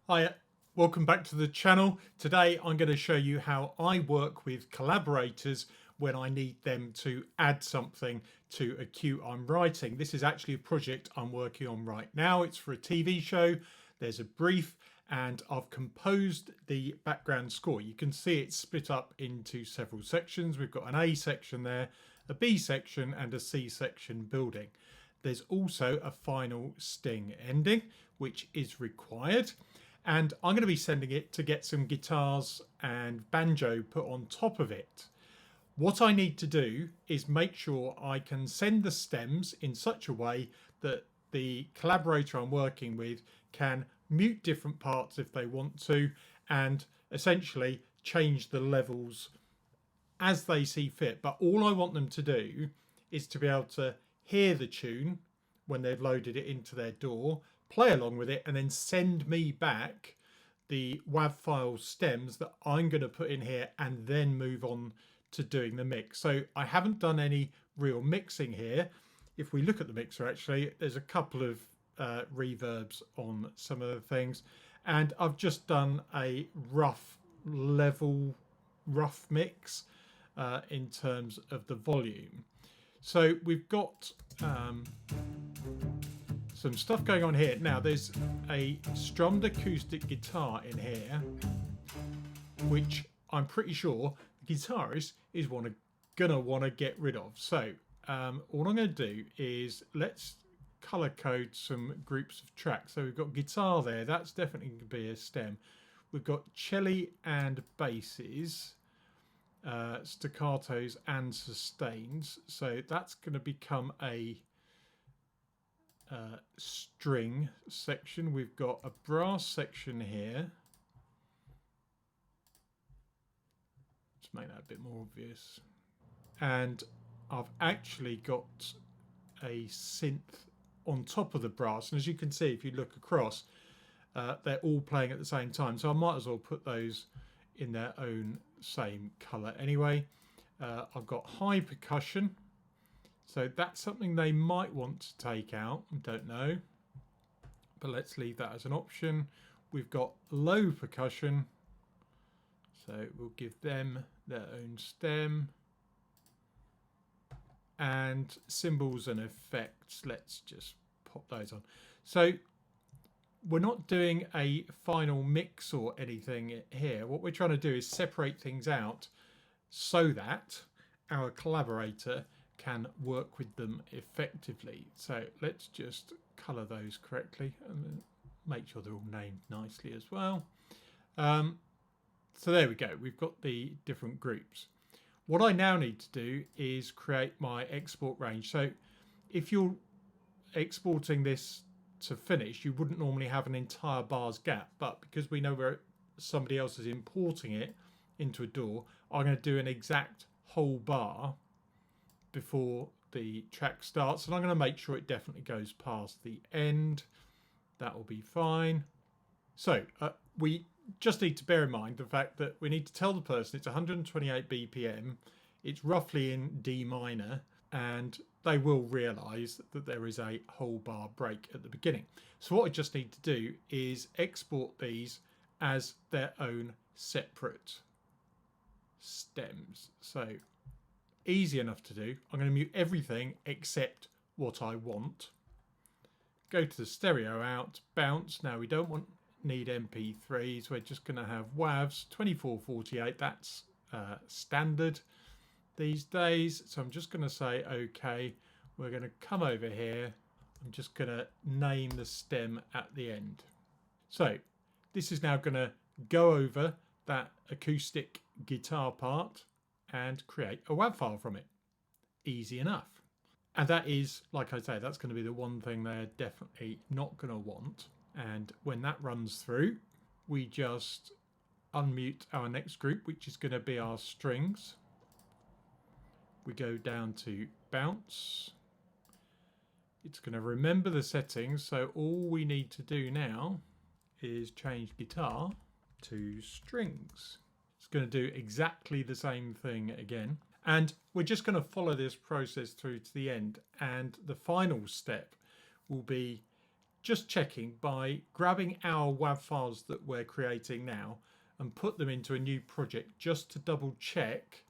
Hi, welcome back to the channel. Today I'm going to show you how I work with collaborators when I need them to add something to a cue I'm writing. This is actually a project I'm working on right now. It's for a TV show. There's a brief and I've composed the background score. You can see it's split up into several sections. We've got an A section there, a B section and a C section building. There's also a final sting ending, which is required. And I'm going to be sending it to get some guitars and banjo put on top of it. What I need to do is make sure I can send the stems in such a way that the collaborator I'm working with can mute different parts if they want to, and essentially change the levels as they see fit. But all I want them to do is to be able to hear the tune when they've loaded it into their DAW, play along with it, and then send me back the WAV file stems that I'm going to put in here and then move on to doing the mix. So I haven't done any real mixing here. If we look at the mixer, actually, there's a couple of reverbs on some of the things, and I've just done a rough mix in terms of the volume. So we've got some stuff going on here. Now there's a strummed acoustic guitar in here, which I'm pretty sure the guitarist is gonna want to get rid of. So all I'm going to do is let's color code some groups of tracks. So we've got guitar there, that's definitely going to be a stem. We've got cello and basses, staccatos and sustains. So that's going to become a string section. We've got a brass section here. Let's make that a bit more obvious. And I've actually got a synth on top of the brass. And as you can see, if you look across, they're all playing at the same time. So I might as well put those in their own same color anyway. I've got high percussion. So that's something they might want to take out. I don't know. But let's leave that as an option. We've got low percussion. So we'll give them their own stem. And cymbals and effects. Let's just pop those on. So we're not doing a final mix or anything here. What we're trying to do is separate things out so that our collaborator can work with them effectively. So let's just color those correctly and make sure they're all named nicely as well. So there we go, we've got the different groups. What I now need to do is create my export range. So if you're exporting this to finish, you wouldn't normally have an entire bars gap, but because we know where somebody else is importing it into a DAW, I'm going to do an exact whole bar before the track starts, and I'm going to make sure it definitely goes past the end. That will be fine. So we just need to bear in mind the fact that we need to tell the person it's 128 BPM, it's roughly in D minor, and they will realize that there is a whole bar break at the beginning. So what I just need to do is export these as their own separate stems. So easy enough to do. I'm going to mute everything except what I want. Go to the stereo out, bounce. Now we don't need MP3s. We're just going to have WAVs 2448. That's standard these days. So I'm just going to say OK. We're going to come over here. I'm just going to name the stem at the end. So this is now going to go over that acoustic guitar part and create a WAV file from it. Easy enough. And that is, like I say, that's going to be the one thing they're definitely not going to want. And when that runs through, we just unmute our next group, which is going to be our strings. We go down to bounce. It's going to remember the settings. So all we need to do now is change guitar to strings. It's going to do exactly the same thing again. And we're just going to follow this process through to the end. And the final step will be just checking by grabbing our WAV files that we're creating now and put them into a new project just to double check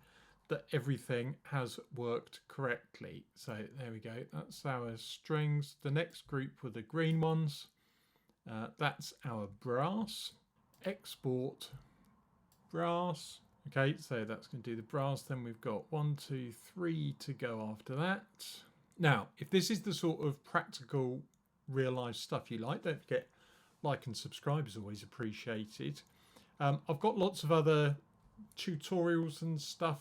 that everything has worked correctly. So there we go, that's our strings. The next group were the green ones. That's our brass. Export brass. Okay, so that's going to do the brass. Then we've got 1, 2, 3 to go after that. Now, if this is the sort of practical, real life stuff you like, don't forget like and subscribe is always appreciated. I've got lots of other tutorials and stuff,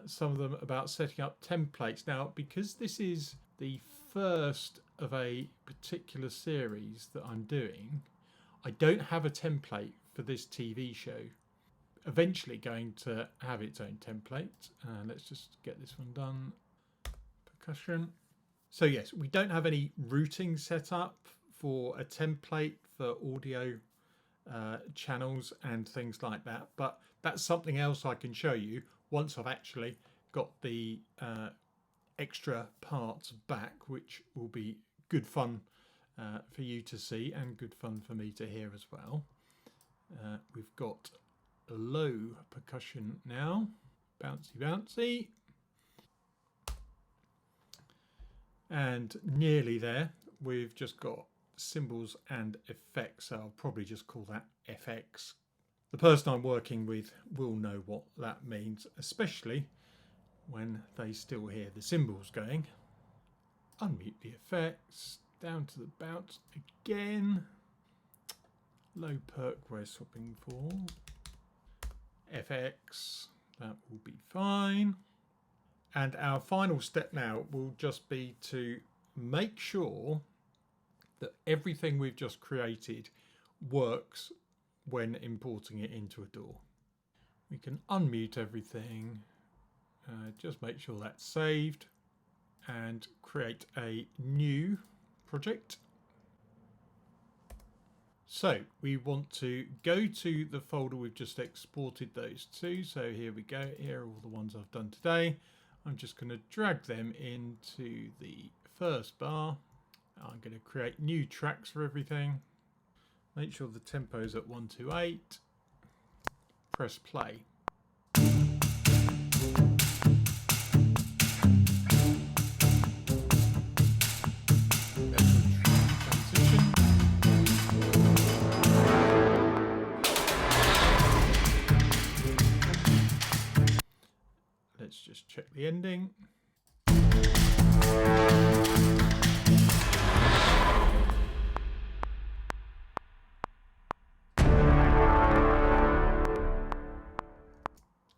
some of them about setting up templates. Now, because this is the first of a particular series that I'm doing, I don't have a template for this TV show. Eventually going to have its own template. Let's just get this one done. Percussion. So yes, we don't have any routing set up for a template for audio channels and things like that, but that's something else I can show you once I've actually got the extra parts back, which will be good fun for you to see and good fun for me to hear as well. We've got low percussion now, bouncy bouncy, and nearly there. We've just got symbols and effects, so I'll probably just call that FX. The person I'm working with will know what that means, especially when they still hear the cymbals going. Unmute the effects, down to the bounce again. Low perk we're swapping for. FX, that will be fine. And our final step now will just be to make sure that everything we've just created works when importing it into a DAW. We can unmute everything, just make sure that's saved, and create a new project. So we want to go to the folder we've just exported those to. So here we go. Here are all the ones I've done today. I'm just going to drag them into the first bar. I'm going to create new tracks for everything. Make sure the tempo is at 128. Press play. Let's just check the ending.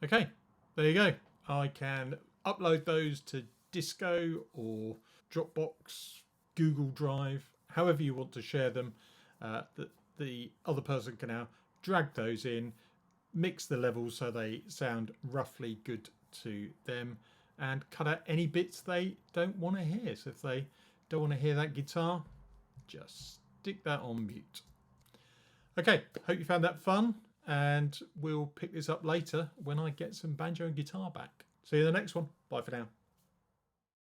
Okay, there you go. I can upload those to Disco or Dropbox, Google Drive, however you want to share them. The other person can now drag those in, mix the levels so they sound roughly good to them, and cut out any bits they don't want to hear. So if they don't want to hear that guitar, just stick that on mute. Okay, hope you found that fun, and we'll pick this up later when I get some banjo and guitar back. See you in the next one. Bye for now.